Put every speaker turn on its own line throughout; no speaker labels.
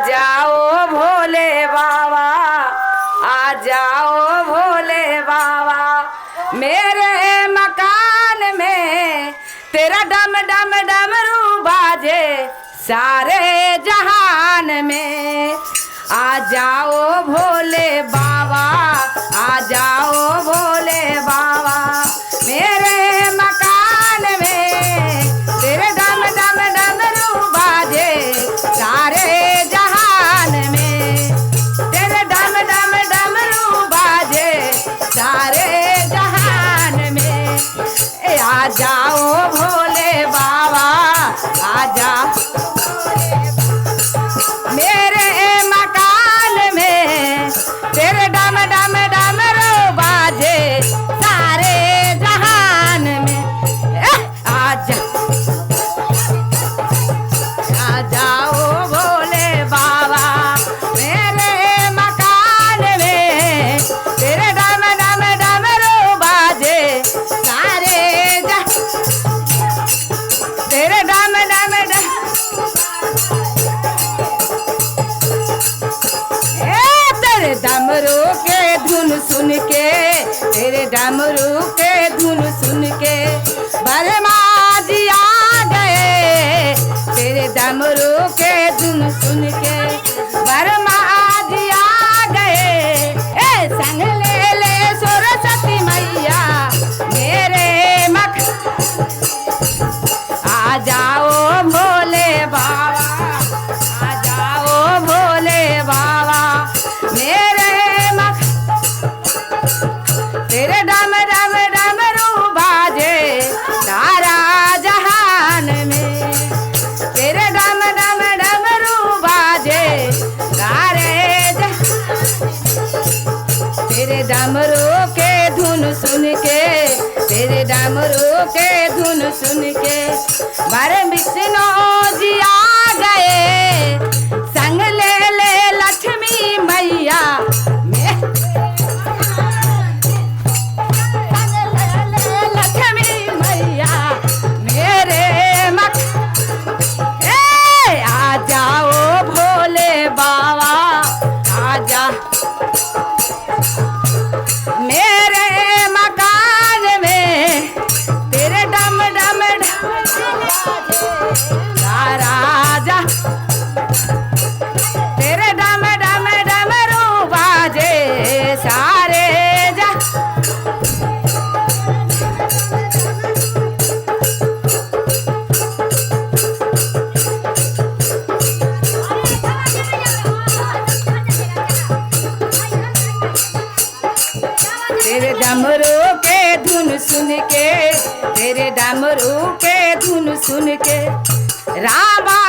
जाओ भोले बाबा, आ जाओ भोले बाबा, मेरे मकान में तेरा डम डम डमरू बाजे सारे जहान में। आ जाओ भोले बाबा, आ जाओ भोले बाबा, मेरे मकान में तेरे डम डम डमरू बाजे सारे जहान में, तेरे डम डम डमरू बाजे सारे जहान में। आ जाओ भोले बाबा, आ जाओ मेरे मकान में तेरे डम डम डमरू बाजे सारे जहान में। आ जाओ भोले बाबा, मेरे मकान में तेरे डम डम डमरू बाजे सारे तेरे डम डम तेरे डमरू के धुन सुन के, तेरे डमरू के धुन सुन के बरमा जी आ गए, तेरे डमरू के धुन सुन के बरमा जी आ गए। संग ले ले सरस्वती मैया मेरे मख, आ जाओ भोले बाबा, आ जाओ भोले बाबा, मेरे मख तेरे डम डम डमरू बाजे सारा जहान में, तेरे डम डम डमरू बाजे सारे तेरे डमरू के धुन सुन के, तेरे डमरू के धुन सुन के बारे विष्णु जी आ गए, संग ले ले लक्ष्मी मैया लक्ष्मी मैया मेरे मक। आ जाओ भोले बाबा, आ जा मेरे मकान में तेरे डम डम राजा, तेरे डम डम डमरू बाजे सारे जा। तेरे डमरू के धुन सुन के, तेरे डमरू के धुन सुन के रामा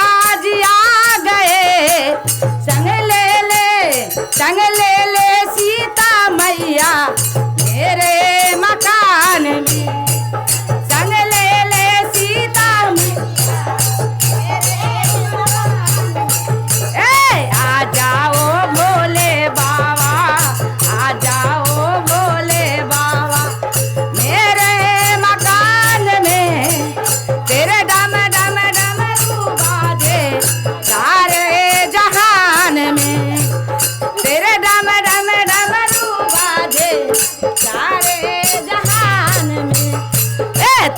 जी आ गए, संग ले ले सीता मैया मेरे मकान में, संग ले ले सीता आ जाओ भोले बाबा, आ जाओ भोले बाबा, मेरे मकान में तेरे डम डम डमरू बाजे सारे जहान में, तेरे डम डम डमरू बाजे सारे जहान में।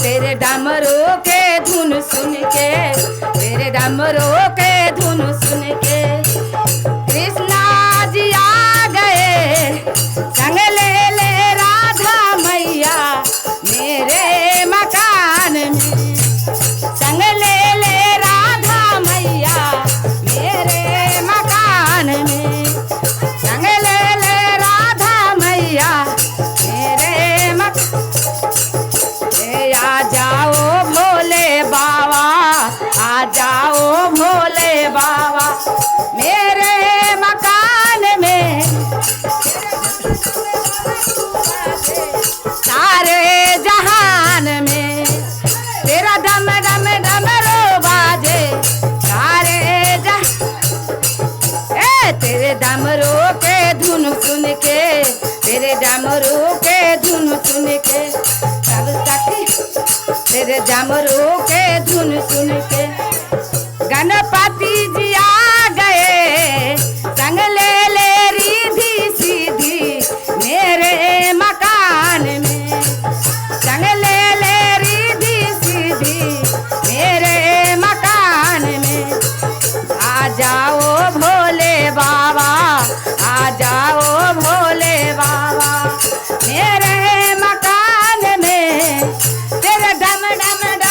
तेरे डमरू के धुन सुन के, तेरे डमरू के धुन सुन के कृष्णा जी आ गए, संग ले ले राधा मैया मेरे मकान में, संग ले ले राधा मैया मेरे मकान में, संग ले ले राधा मैया मेरे मकान। आ जाओ भोले बाबा, आ जाओ भोले बाबा, मेरे मकान में सारे जहान में तेरा डम डम डमरू बाजे सारे तेरे डमरू के धुन सुन के, तेरे डमरू के धुन सुन के सब सखी, तेरे डमरू के धुन सुन के गणपति जी आ गए, तेरे डम डम